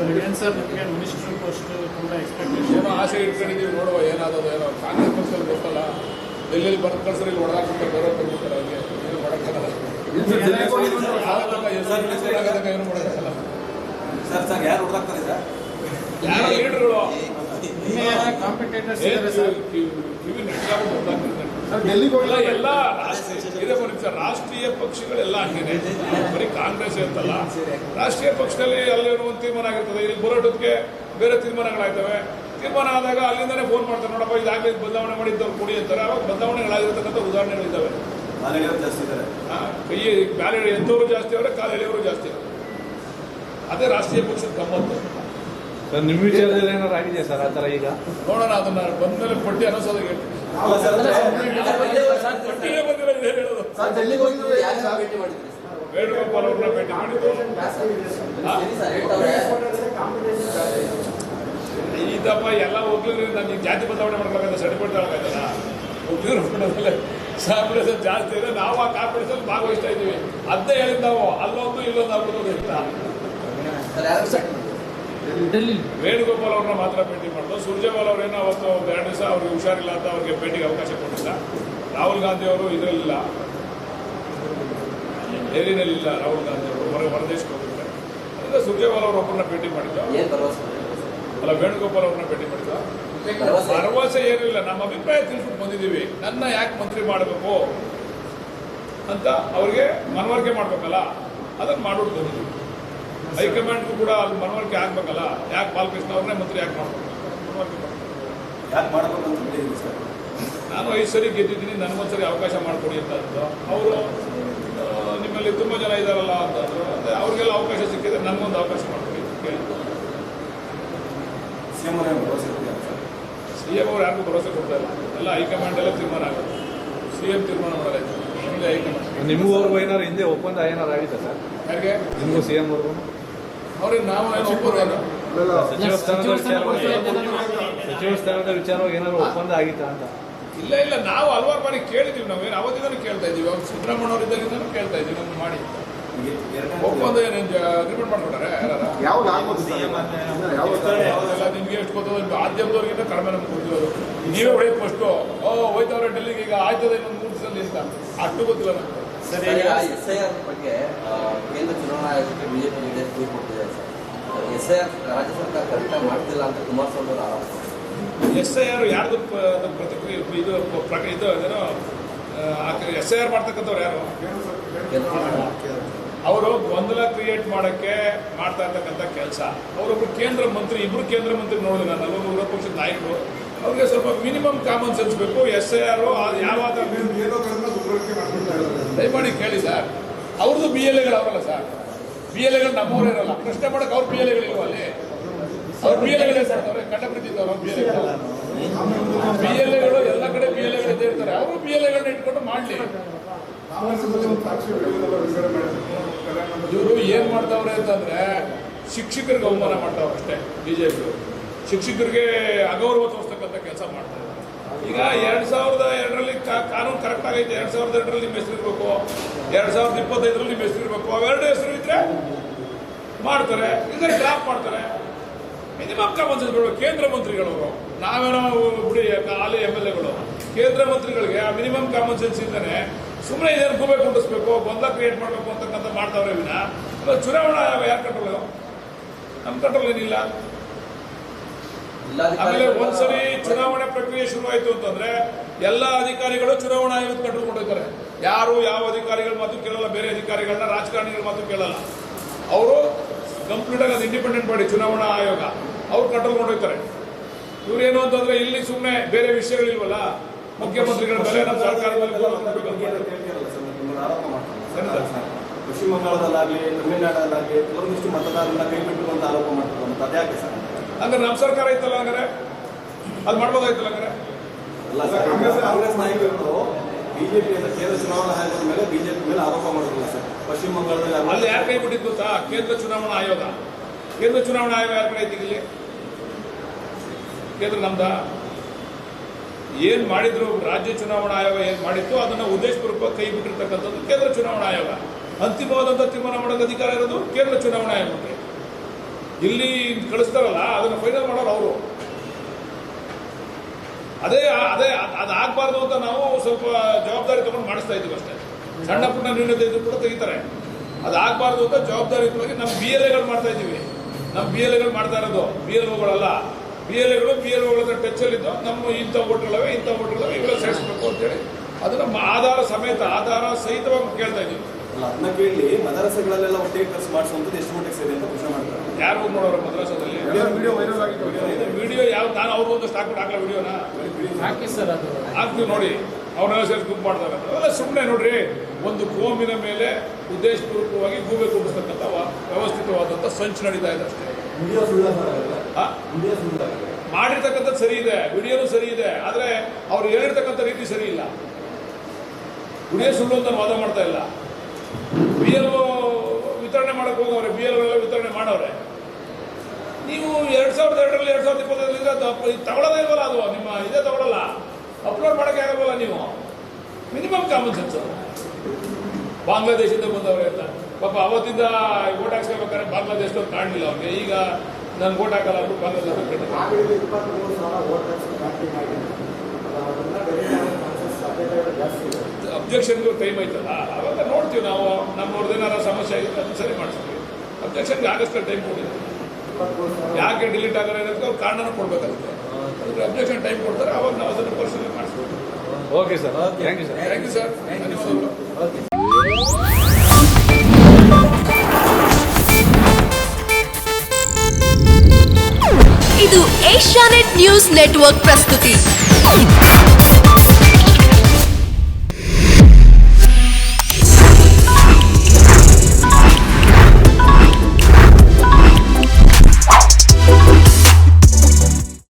Sir ನಿಮಗೆ minister post ಕೂಡ expectation ಏನೋ ಆಸೆ ಇಟ್ಕೊಂಡಿದ್ದೀವಿ, ನೋಡುವ ಏನಾದದು. ಏನೋ ಕಾಂಗ್ರೆಸ್ ಪಕ್ಷದಲ್ಲಿ ಗೊತ್ತಲ್ಲ, ಡೆಲ್ಲಿಯಲ್ಲಿ ಬಂದು ಕಳ್ಸರಿ ಹೊಡೆದಾಕ್ಬಿಟ್ಟು ಬೇರೆ ತಂದ್ಬಿಡ್ತಾರೆ. ಅವ್ರಿಗೆ ಏನು ಮಾಡೋಕ್ಕಾಗಲ್ಲ, ಏನು ಮಾಡೋಕ್ಕಾಗಲ್ಲ ಸರ್. ಯಾರು ಹೊಡೆದಾಕ್ತಾರೆ ಸರ್? ಯಾರೋ ಲೀಡರ್ಗಳು ಕಾಂಪಿಟೇಟರ್ಸ್ ಎಲ್ಲ ರಾಷ್ಟ್ರೀಯ ಪಕ್ಷಗಳೆಲ್ಲ ಹಂಗೇನೆ, ಬರೀ ಕಾಂಗ್ರೆಸ್ ಅಂತಲ್ಲ. ರಾಷ್ಟ್ರೀಯ ಪಕ್ಷದಲ್ಲಿ ಅಲ್ಲಿರೋ ಒಂದು ತೀರ್ಮಾನ ಆಗಿರ್ತದೆ, ಇಲ್ಲಿ ಬರೋಟಕ್ಕೆ ಬೇರೆ ತೀರ್ಮಾನಗಳಾಗ್ತವೆ. ತೀರ್ಮಾನ ಆದಾಗ ಅಲ್ಲಿಂದನೇ ಫೋನ್ ಮಾಡ್ತಾರೆ, ನೋಡಪ್ಪ ಇದಾಗಲಿ ಬದಲಾವಣೆ ಮಾಡಿದ್ದವ್ರು ಕೊಡಿ ಅಂತಾರೆ. ಅವಾಗ ಬದಲಾವಣೆಗಳಾಗಿರ್ತಕ್ಕಂಥ ಉದಾಹರಣೆಗಳಿದ್ದಾವೆ. ಕೈ ಬ್ಯಾಲೆ ಎದ್ದವರು ಜಾಸ್ತಿ ಅವರೇ, ಕಾಲು ಎಳೆಯವರು ಜಾಸ್ತಿ ಅವರೇ. ಅದೇ ರಾಷ್ಟ್ರೀಯ ಪಕ್ಷದ ಗಮ್ಮತ್ತು. ಸರ್ ನಿಮ್ಮ ವಿಚಾರದಲ್ಲಿ ಏನಾದ್ರು ಆಗಿದೆಯಾ ಸರ್ ಆ ಥರ? ಈಗ ನೋಡೋಣ, ಅದನ್ನ ಬಂದ್ಮೇಲೆ ಪಟ್ಟಿ ಅನ್ನೋಸೋದಾಗ ಹೇಳ್ತೀನಿ. ಪಟ್ಟಿಗೆ ಬಂದಿರೋ ಏನು ಹೇಳೋದು? ವೇಣುಗೋಪಾಲ್ ಅವ್ರನ್ನ ಭೇಟಿ ಮಾಡಿದ್ದು. ಇದಪ್ಪ ಎಲ್ಲ ಒಗ್ಗೂರು ನನಗೆ ಜಾತಿ ಬದಲಾವಣೆ ಮಾಡ್ಬೇಕಾದ್ರೆ ಸರ್ಟಿಫಿಕೇಟ್ ತಗೊಳಕಾಯ್ತಲ್ಲ. ಒಗ್ಗೂರು ಕಾಂಪಿಟೇಷನ್ ಜಾಸ್ತಿ ಇದೆ, ನಾವು ಆ ಕಾಂಪಿಟೇಷನ್ ಭಾಗವಹಿಸ್ತಾ ಇದ್ದೀವಿ. ಅದೇ ಹೇಳಿದ್ ನಾವು ಅಲ್ಲೊಂದು ಇಲ್ಲೊಂದು ಆಗ್ಬಿಡೋದು ಇರ್ತ. ವೇಣುಗೋಪಾಲ್ ಅವ್ರನ್ನ ಮಾತ್ರ ಭೇಟಿ ಮಾಡೋದು. ಸುರ್ಜೇವಾಲ್ ಅವರೇನೋ ಅವತ್ತು ಒಂದು 2 ದಿವಸ ಅವ್ರಿಗೆ ಹುಷಾರಿಲ್ಲ ಅಂತ ಅವ್ರಿಗೆ ಭೇಟಿಗೆ ಅವಕಾಶ ಕೊಟ್ಟಿಲ್ಲ. ರಾಹುಲ್ ಗಾಂಧಿ ಅವರು ಇದರಲ್ಲಿಲ್ಲ, ಡೆಲ್ಲಿನಲ್ಲಿಲ್ಲ. ರಾಹುಲ್ ಗಾಂಧಿ ಅವರು ಹೊರದೇಶಕ್ಕೆ ಹೋಗಿದ್ದಾರೆ. ಅದರಿಂದ ಸುರ್ಜೇವಾಲ್ ಅವರೊಬ್ಬರನ್ನ ಭೇಟಿ ಮಾಡಿದ್ದು. ಅಲ್ಲ, ವೇಣುಗೋಪಾಲ್ ಅವ್ರನ್ನ ಭೇಟಿ ಮಾಡಿದ್ದು. ಭರವಸೆ ಏನಿಲ್ಲ, ನಮ್ಮ ಅಭಿಪ್ರಾಯ ತಿಳಿಸ್ಬಿಟ್ಟು ಬಂದಿದ್ದೀವಿ. ನನ್ನ ಯಾಕೆ ಮಂತ್ರಿ ಮಾಡಬೇಕು ಅಂತ ಅವ್ರಿಗೆ ಮನವರಿಕೆ ಮಾಡ್ಬೇಕಲ್ಲ, ಅದನ್ನು ಮಾಡ್ಬಿಟ್ಟು ಬಂದಿದ್ದೀವಿ. ಹೈಕಮಾಂಡ್ಗೂ ಕೂಡ ಅಲ್ಲಿ ಮನವರಿಕೆ ಆಗ್ಬೇಕಲ್ಲ, ಯಾಕೆ ಬಾಲಕೃಷ್ಣ ಅವ್ರನ್ನೇ ಮಂತ್ರಿ ಯಾಕೆ ಮಾಡ್ಬೇಕು, ಮನವರಿಕೆ ಮಾಡ್ಬೇಕು. ನಾನು 5 ಸರಿ ಗೆದ್ದಿದ್ದೀನಿ, ನನಗೊಂದ್ಸರಿ ಅವಕಾಶ ಮಾಡಿಕೊಡಿ ಅಂತ ಅಂದ್ರು. ಅವರು ನಿಮ್ಮಲ್ಲಿ ತುಂಬ ಜನ ಇದ್ದಾರಲ್ಲ ಅಂತಂದ್ರು. ಅವ್ರಿಗೆಲ್ಲ ಅವಕಾಶ ಸಿಕ್ಕಿದ್ರೆ ನನಗೊಂದು ಅವಕಾಶ ಮಾಡ್ಕೊಡಿ ಅಂತ ಕೇಳಿದ್ರು. ಸಿಎಂ ಅವ್ರು ಯಾರಿಗೂ ಭರವಸೆ ಕೊಡ್ತಾ ಇಲ್ಲ. ಎಲ್ಲ ಹೈಕಮಾಂಡ್ ಎಲ್ಲ ತೀರ್ಮಾನ ಆಗುತ್ತೆ. ಸಿಎಂ ತೀರ್ಮಾನ ಮಾಡಲಾಯ್ತು, ಹಿಂದೆ ಹೈಕಮಾಂಡ್. ನಿಮಗೂ ಅವ್ರಿಗೂ ಏನಾರು ಹಿಂದೆ ಒಪ್ಪಂದ ಏನಾರು ಆಗಿದೆ ಸರ್? ಯಾರಿಗೆ? ನಿಮಗೂ ಸಿಎಂ ಅವ್ರಿಗೂ ಅವ್ರಿಗೆ ನಾವು ಒಪ್ಪೋದೇನು? ಸಚಿವ ಸ್ಥಾನದ ವಿಚಾರವಾಗಿ ಏನಾದ್ರು ಒಪ್ಪಂದ ಆಗಿತ್ತಾ ಅಂತ? ಇಲ್ಲ, ನಾವು ಹಲವಾರು ಬಾರಿ ಕೇಳಿದ್ದೀವಿ. ನಾವೇನು ಅವತ್ತಿಂದನೂ ಕೇಳ್ತಾ ಇದ್ದೀವಿ. ಅವ್ರು ಸಿದ್ದರಾಮಯ್ಯ ಅವರು ಇದ್ದಾಗಿಂದನೂ ಕೇಳ್ತಾ ಇದ್ದೀವಿ. ನಮ್ಗೆ ಮಾಡಿ ಒಪ್ಪಂದ ಏನೇನು ಅಗ್ರಿಮೆಂಟ್ ಮಾಡ್ಕೊಟ್ಟಾರೆ ಯಾರು? ನಿಮ್ಗೆ ಎಷ್ಟು ಗೊತ್ತದ? ಮಾಧ್ಯಮದವ್ರಿಗಿಂತ ಕಡಿಮೆ ನಮ್ಗೆ ಕೊಡ್ತೀವಿ. ನೀವೇ ಹೊಡೆಯೋದು ಫಸ್ಟು. ಹೋಯ್ತವ್ರೆ ಡೆಲ್ಲಿಗೆ, ಈಗ ಆಯ್ತದೆ ಇನ್ನೊಂದು 3 ದಿವಸದಲ್ಲಿ ಅಂತ. ಅಷ್ಟು ಗೊತ್ತಿಲ್ಲ ನಮ್ಗೆ. ಸರಿ, SIR ಬಗ್ಗೆ ಕೇಂದ್ರ ಚುನಾವಣಾ ಆಯೋಗಕ್ಕೆ ಬಿಜೆಪಿ ಲೀಡರ್ ದೂರು ಕೊಟ್ಟಿದ್ದಾರೆ ಸರ್. SIR ರಾಜ್ಯ ಸರ್ಕಾರ ಕರೆಕ್ಟಾಗಿ ಮಾಡ್ತಿಲ್ಲ ಅಂತ ಕುಮಾರಸ್ವಾಮಿ ಅವರು ಆರೋಪ. SIR ಯಾರ್ದು ಪ್ರತಿಕ್ರಿಯೆ? ಇದು ಏನೋ SIR ಮಾಡ್ತಕ್ಕಂಥವ್ರು ಯಾರು? ಅವರು ಗೊಂದಲ ಕ್ರಿಯೇಟ್ ಮಾಡಕ್ಕೆ ಮಾಡ್ತಾ ಇರ್ತಕ್ಕಂಥ ಕೆಲಸ. ಅವರೊಬ್ರು ಕೇಂದ್ರ ಮಂತ್ರಿ, ಇಬ್ರು ಕೇಂದ್ರ ಮಂತ್ರಿ ನೋಡಿದ್ರೆ ನಾನು ಅಲ್ಲೊಂದು ವಿರೋಧ ಪಕ್ಷದ ನಾಯಕರು. ಅವ್ರಿಗೆ ಸ್ವಲ್ಪ ಮಿನಿಮಮ್ ಕಾಮನ್ ಸೆನ್ಸ್ ಬೇಕು. SIR ಯಾವ ದಯಮಾಡಿ ಕೇಳಿ ಸರ್. ಅವ್ರದ್ದು BLAಗಳು ಅವರಲ್ಲ ಸರ್. BLAಗಳು ನಮ್ಮವ್ರು ಇರಲ್ಲ. ಪ್ರಶ್ನೆ ಮಾಡಕ್ಕೆ ಅವ್ರ BLAಗಳಿಲ್ವ ಅಲ್ಲಿ? ಅವ್ರ BLAಗಳೇ ಮಾಡ್ತಾರೆ, ಕಂಡಪಟ್ಟಿದ್ದವ್ರು BLAಗಳು ಎಲ್ಲ ಕಡೆ BLAಗಳಿದ್ದೇ ಇರ್ತಾರೆ. ಅವರು BLAಗಳನ್ನ ಇಟ್ಕೊಂಡು ಮಾಡಲಿ. ಇವರು ಏನ್ ಮಾಡ್ತಾವ್ರೆ ಅಂತಂದ್ರೆ ಶಿಕ್ಷಕರಿಗೆ ಅವಮಾನ ಮಾಡ್ತಾವ್ರೆ ಅಷ್ಟೇ. ಬಿಜೆಪಿ ಶಿಕ್ಷಕರಿಗೆ ಅಗೌರವ ತೋರಿಸ್ತಕ್ಕಂಥ ಕೆಲಸ ಮಾಡ್ತಾರೆ. ಈಗ 2002ರಲ್ಲಿ ಕಾನೂನು ಕರೆಕ್ಟ್ ಆಗೈತೆ. 2002ರಲ್ಲಿ ನಿಮ್ಮ ಹೆಸರು ಇರಬೇಕು, 2025ರಲ್ಲಿ ನಿಮ್ಮ ಹೆಸರು ಇರಬೇಕು. ಅವೆರಡು ಹೆಸರು ಇದ್ರೆ ಮಾಡ್ತಾರೆ, ಇದ್ರೆ ಡ್ರಾಪ್ ಮಾಡ್ತಾರೆ. ಮಿನಿಮಮ್ ಕಾಮನ್ ಸೆನ್ಸ್ ಬೇಡ. ಕೇಂದ್ರ ಮಂತ್ರಿಗಳವರು, ನಾವೇನೋ ಬಿಡಿ ಹಾಲಿ MLAಗಳು, ಕೇಂದ್ರ ಮಂತ್ರಿಗಳಿಗೆ ಆ ಮಿನಿಮಮ್ ಕಾಮನ್ ಸೆನ್ಸ್ ಇದ್ದಾನೆ. ಸುಮ್ಮನೆ ಇದೇನು ಗೂಬೆ ಕುಂಡಿಸ್ಬೇಕು, ಗೊಂದಲ ಕ್ರಿಯೇಟ್ ಮಾಡಬೇಕು ಅಂತಕ್ಕಂಥ ಮಾಡ್ತಾವ್ರೆ ವಿನ ಚುನಾವಣಾ ಆಯೋಗ ಯಾರು ಕಂಟ್ರೋಲ್? ನಮ್ಮ ಕಂಟ್ರೋಲ್ ಏನಿಲ್ಲ. ಆಮೇಲೆ ಒಂದ್ಸರಿ ಚುನಾವಣೆ ಪ್ರಕ್ರಿಯೆ ಶುರುವಾಯಿತು ಅಂತಂದ್ರೆ ಎಲ್ಲ ಅಧಿಕಾರಿಗಳು ಚುನಾವಣಾ ಆಯೋಗದ ಕಂಟ್ರೋಲ್ ಕೊಂಡಿರ್ತಾರೆ. ಯಾರು ಯಾವ ಅಧಿಕಾರಿಗಳ ಮಾತು ಕೇಳಲ್ಲ, ಬೇರೆ ಅಧಿಕಾರಿಗಳನ್ನ, ರಾಜಕಾರಣಿಗಳ ಮಾತು ಕೇಳಲ್ಲ. ಅವರು ಕಂಪ್ಲೀಟ್ ಆಗಿ ಅದು ಇಂಡಿಪೆಂಡೆಂಟ್ ಬಾಡಿ ಚುನಾವಣಾ ಆಯೋಗ, ಅವ್ರು ಕಂಟ್ರೋಲ್ ಕೊಂಡಿರ್ತಾರೆ. ಇವ್ರೇನು ಅಂತಂದ್ರೆ ಇಲ್ಲಿ ಸುಮ್ಮನೆ ಬೇರೆ ವಿಷಯಗಳಿಲ್ವಲ್ಲ, ಮುಖ್ಯಮಂತ್ರಿಗಳ ಮೇಲೆ ನಮ್ಮ ಸರ್ಕಾರದ ಮೇಲೆ ಪಶ್ಚಿಮ ಬಂಗಾಳದಲ್ಲಾಗಲಿ ತಮಿಳುನಾಡಲ್ಲಾಗಲಿ ಕೆಲವೊಂದಿಷ್ಟು ಮತದಾರರನ್ನ ಕೈ ಬಿಟ್ಟುವಂತ ಆರೋಪ ಮಾಡ್ತಾರೆ. ಅದ್ಯಾಕೆ ಸರ್? ಅಂದ್ರೆ ನಮ್ಮ ಸರ್ಕಾರ ಐತಲ್ಲ, ಹಂಗಾರೆ ಅದು ಮಾಡ್ಬೋದಾಯ್ತಲ್ಲ. ಹಂಗಾರೆ ಕಾಂಗ್ರೆಸ್ ನಾಯಕರು ಬಿಜೆಪಿ ಕೇಂದ್ರ ಚುನಾವಣಾ ಆಯೋಗದ ಮೇಲೆ ಬಿಜೆಪಿ ಮೇಲೆ ಆರೋಪ ಮಾಡಿದ್ರಲ್ಲ ಸರ್. ಪಶ್ಚಿಮ ಬಂಗಾಳದಲ್ಲಿ ಅಲ್ಲಿ ಯಾರು ಕೈ ಬಿಟ್ಟಿದ್ದು ಗೊತ್ತಾ? ಕೇಂದ್ರ ಚುನಾವಣಾ ಆಯೋಗ. ಕೇಂದ್ರ ಚುನಾವಣಾ ಆಯೋಗ ಯಾರ ಕಡೆ ಐತಿ ಇಲ್ಲಿ? ಕೇಂದ್ರ ನಮ್ದ ಏನ್ ಮಾಡಿದ್ರು, ರಾಜ್ಯ ಚುನಾವಣಾ ಆಯೋಗ ಏನ್ ಮಾಡಿತ್ತು ಅದನ್ನ ಉದ್ದೇಶಪೂರ್ವಕ ಕೈ ಬಿಟ್ಟಿರ್ತಕ್ಕಂಥದ್ದು ಕೇಂದ್ರ ಚುನಾವಣಾ ಆಯೋಗ. ಅಂತಿಮವಾದಂತಹ ತೀರ್ಮಾನ ಮಾಡೋಕೆ ಅಧಿಕಾರ ಇರೋದು ಕೇಂದ್ರ ಚುನಾವಣಾ ಆಯೋಗಕ್ಕೆ. ಇಲ್ಲಿ ಕಳಿಸ್ತಾರಲ್ಲ ಅದನ್ನ ಫೈನಲ್ ಮಾಡೋರು ಅವರು. ಅದೇ ಅದೇ ಅದಾಗಬಾರ್ದು ಅಂತ ನಾವು ಸ್ವಲ್ಪ ಜವಾಬ್ದಾರಿ ತಗೊಂಡು ಮಾಡಿಸ್ತಾ ಇದ್ದೀವಿ ಅಷ್ಟೇ. ಸಣ್ಣ ಪುಟ್ಟ ನ್ಯೂನತೆ ಇದ್ರು ಕೂಡ ತೆಗಿತಾರೆ. ಅದಾಗಬಾರ್ದು ಅಂತ ಜವಾಬ್ದಾರಿಯುತವಾಗಿ ನಮ್ಮ BLAಗಳು ಮಾಡ್ತಾ ಇದ್ದೀವಿ. ನಮ್ಮ BLAಗಳು ಮಾಡ್ತಾ ಇರೋದು BLOಗಳಲ್ಲ. BLAಗಳು BLOಗಳ ಹತ್ರ ಟಚ್ಚಲ್ಲಿದ್ದು ನಮ್ಮ ಇಂಥ ಓಟ್ಗಳವೆ ಇವೆಲ್ಲ ಸೇರಿಸಬೇಕು ಅಂತೇಳಿ ಅದನ್ನ ಆಧಾರ ಸಹಿತವಾಗಿ ಕೇಳ್ತಾ ಇದ್ದೀವಿ. ಅದನ್ನ ಕೇಳಿ ಮದರಸೆಗಳಲ್ಲೆಲ್ಲ ಒಟ್ಟೆ ಖರ್ಚು ಮಾಡಿಸುವಂಥದ್ದು ಎಷ್ಟು ಮಟ್ಟಿಗೆ ಸರಿ ಅಂತ ಪ್ರಶ್ನೆ ಮಾಡ್ತಾರೆ. ಯಾರು ನೋಡೋರು ಮದ್ರಾಸದಲ್ಲಿ ವಿಡಿಯೋ ಯಾವ ನಾನು ಅವ್ರಿಗೊಂದು ಸ್ಟಾಕ್ ಹಾಕಲ್ಲ ವಿಡಿಯೋನ ಹಾಕಿ ಸರ್ ಅದು ಹಾಕ್ತೀವಿ ನೋಡಿ. ಅವರೆಲ್ಲ ಸೇರಿ ಗುಂಪು ಮಾಡ್ತಾರೆ. ಅವೆಲ್ಲ ಸುಮ್ಮನೆ ನೋಡ್ರಿ, ಒಂದು ಕೋಮಿನ ಮೇಲೆ ಉದ್ದೇಶಪೂರ್ವಕವಾಗಿ ಗೂಬೆ ಕೂಡಿಸ್ತಕ್ಕಂಥ ವ್ಯವಸ್ಥಿತವಾದಂಥ ಸಂಚು ನಡೀತಾ ಇದೆ ಅಷ್ಟೇ. ಮಾಡಿರ್ತಕ್ಕಂಥದ್ದು ಸರಿ ಇದೆ, ವಿಡಿಯೋನು ಸರಿ ಇದೆ, ಆದರೆ ಅವ್ರು ಹೇಳಿರ್ತಕ್ಕಂಥ ರೀತಿ ಸರಿ ಇಲ್ಲ. ವಿಡಿಯೋ ಸುಳ್ಳು ಅಂತ ವಾದ ಮಾಡ್ತಾ ಇಲ್ಲ. BLO ವಿತರಣೆ ಮಾಡಕ್ಕೆ ಹೋಗವ್ರೆ, BLO ವಿತರಣೆ ಮಾಡವ್ರೆ. ನೀವು 2002ರಲ್ಲಿ 2025 ತಗೊಳ್ಳೋದೇ ಇಲ್ವಲ್ಲ, ಅದು ನಿಮ್ಮ ಇದೇ ತಗೊಳ್ಳಲ್ಲ, ಅಪ್ಲೋಡ್ ಮಾಡೋಕ್ಕೆ ಆಗಲ್ವಲ್ಲ. ನೀವು ಮಿನಿಮಮ್ ಕಾಮನ್ ಸೆನ್ಸ್. ಬಾಂಗ್ಲಾದೇಶದಿಂದ ಬಂದವ್ರೆ ಅಂತ ಪಾಪ ಅವತ್ತಿಂದ ವೋಟ್ ಹಾಕ್ಸ್ಕೋಬೇಕಾದ್ರೆ ಬಾಂಗ್ಲಾದೇಶದವ್ರು ಕಾಣಲಿಲ್ಲ ಅವ್ರಿಗೆ. ಈಗ ನಾನು ವೋಟ್ ಹಾಕಲ್ಲ ಅಂದ್ಬಿಟ್ಟು ಬಾಂಗ್ಲಾದೇಶ ಅಬ್ಜೆಕ್ಷನ್ಗೂ ಟೈಮ್ ಐತಲ್ಲ, ಅವೆಲ್ಲ ನೋಡ್ತೀವಿ ನಾವು. ನಮ್ಮವ್ರದ್ದು ಏನಾರ ಸಮಸ್ಯೆ ಆಗಿದ್ರೆ ಅದನ್ನ ಸರಿ ಮಾಡಿಸ್ತೀವಿ. ಅಬ್ಜೆಕ್ಷನ್ಗೆ ಆಗಷ್ಟು ಟೈಮ್ ಕೊಟ್ಟಿದ್ದೀವಿ. ಯಾಕೆ ಡಿಲೀಟ್ ಆಗೋದು ಅನ್ನೋದಕ್ಕೆ ಅವ್ರು ಕಾರಣನ ಕೊಡಬೇಕಾಗುತ್ತೆ. ಅದಕ್ಕೆ ಅಬ್ಜೆಕ್ಷನ್ ಟೈಮ್ ಕೊಡ್ತಾರೆ, ಅವಾಗ ನಾವು ಅದನ್ನು ಪರಿಶೀಲನೆ ಮಾಡಿಸ್ತೀವಿ. Okay sir, thank you sir. Thank you sir. ಇದು ಏಷ್ಯಾನೆಟ್ ನ್ಯೂಸ್ ನೆಟ್ವರ್ಕ್ ಪ್ರಸ್ತುತಿ.